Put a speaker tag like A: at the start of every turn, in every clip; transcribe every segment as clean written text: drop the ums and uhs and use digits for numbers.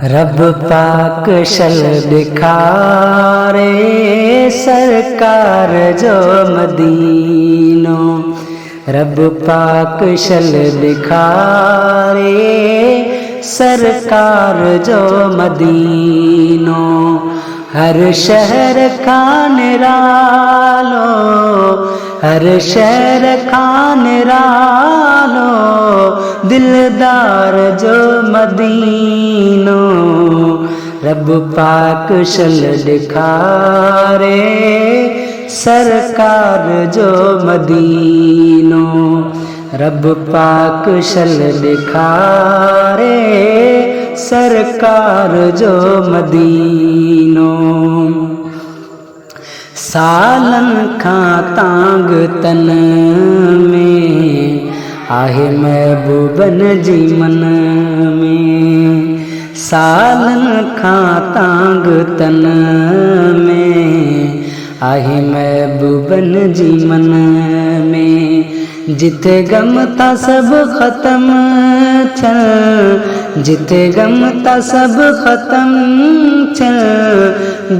A: रब पाक शल दिखारे सरकार जो मदीनो। रब पाक शल दिखारे सरकार जो मदीनो। हर शहर का निरालो, हर शहर का निरालो, दिलदार जो मदीनो। रब पाक शल दिखारे सरकार जो मदीनो। रब पाक शल दिखारे सरकार जो मदीनो। सालन खां तांग तन में आहे महबूबन जी मन में। सालन खां तांग तन में आहे महबूबन जी मन में। जिथे गम था सब खत्म चल, जिथे गम था सब खत्म चल,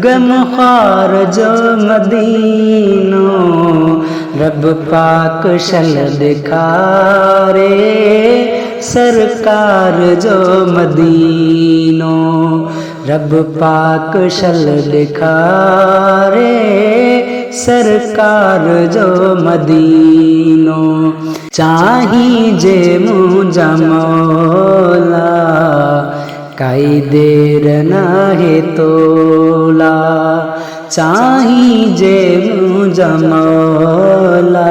A: गम ख्वार जो मदीनो। रब पाक शल दिखारे सरकार जो मदीनो। रब पाक शल दिखारे सरकार जो मदीनो। चाही जे मुझा मौला काई देर नाहे तोला। चाही जे मुझा मौला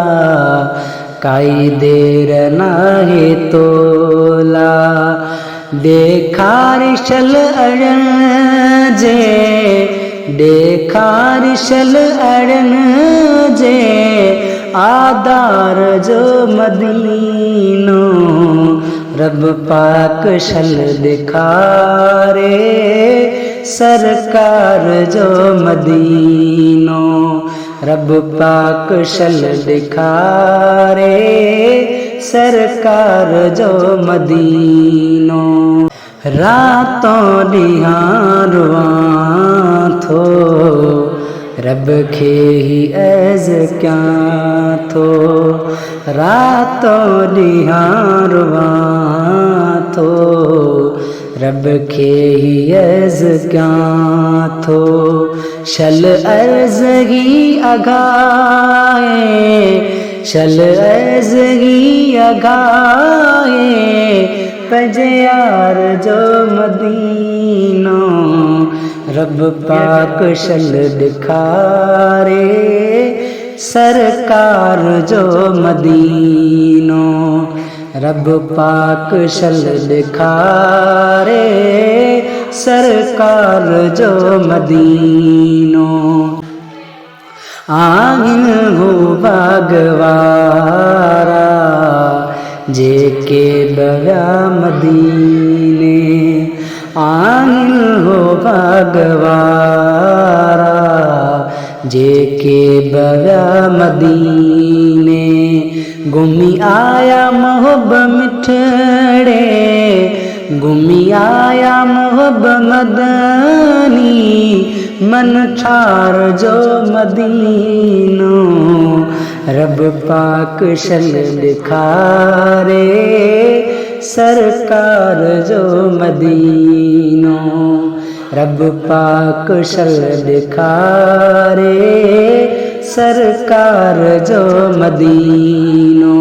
A: काई देर नाहे तोला। देखार शल अड़न जे, देखार शल अड़न जे, आदार जो मदीनो। रब पाक शल दिखारे सरकार जो मदीनो। रब पाक शल दिखारे सरकार जो मदीनो। रातों ॾींहं रुआं थो रब खे ही ऐज़ कयां थो। रातों ॾींहं रुआं थो रब खे ही ऐज़ कयां थो। शल अर्ज़ ही अघाए, शल अर्ज़ ही अघाए, पंहिंजे यार जो मदीनो। रब पाक शल दिखारे सरकार जो मदीनो। रब पाक शल दिखारे सरकार जो मदीनो। आहिन हो बागवारा जेके बया मदीने। आहिन हो बागवारा जेके बया मदीने। गुमी आया मोहब मिठड़े, गुमी आया मोहब मदनी, मन ठार जो मदीनो। रब पाक शल दिखारे सरकार जो मदीनो। रब पाक शल दिखारे सरकार जो मदीनो।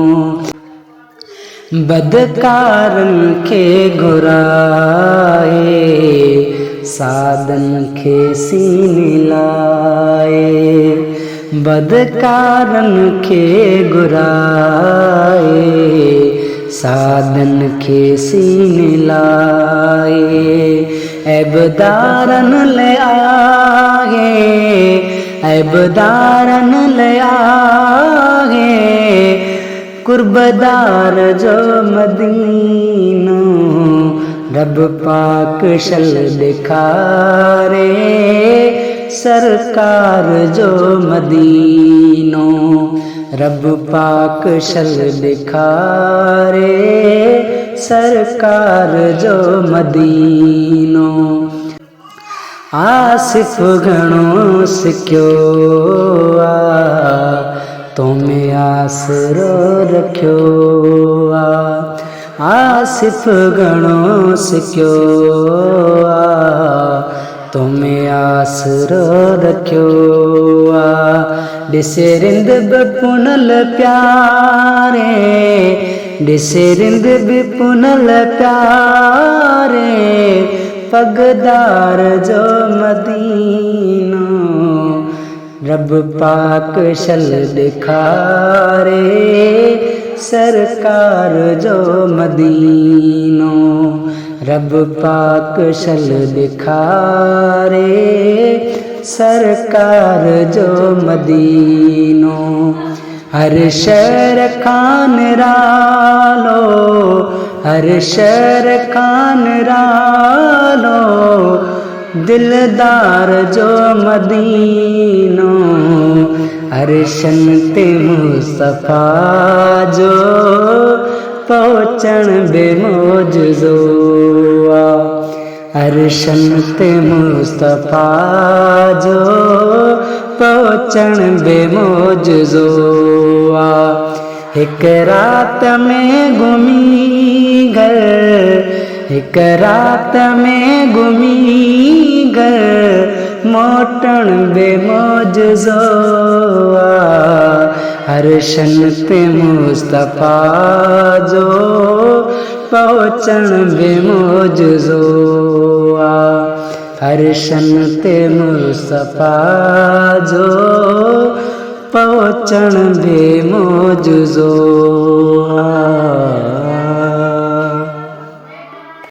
A: बदकारन खे घुराए सादन खे सीने लाए। बदकारन खे घुराए सादन खे सीने लाए। ऐबदारन ले आहे, ऐबदारन ले आहे, कुर्बदार जो मदीनो। रब पाक शल दिखारे सरकार जो मदीनो। रब पाक शल दिखारे सरकार जो मदीनो। आसिफ घणो सिक्यो आ तोमें आसरो रखियो आ। आसिफ घणो सिक्यो आ तोमें आसरो रखियो आ। ॾिसे रिंद बि पुनल प्यारे ॾिसे रिंद बि पुनल प्यारे पगदार जो मदीनो। रब पाक शल दिखारे सरकार जो मदीनो। रब पाक शल दिखारे सरकार जो मदीनो। हर शहर खान रालो हर शहर खान रालो दिलदार जो मदीनो। अरशन ते मुस्तफा जो पहुँचण बेमौजज़ो आ। अरशन ते मुस्तफा जो पहुँचण बेमौजज़ो आ। हिक रात में घुमी घर हिक रात में घुमी घर मोटण बेमौजज़ो आ। अरशन ते मुस्तफा जो पहुँचण बेमौजज़ो आ। अरशन ते मुस्तफा जो पहुँचण बेमौजज़ो आ।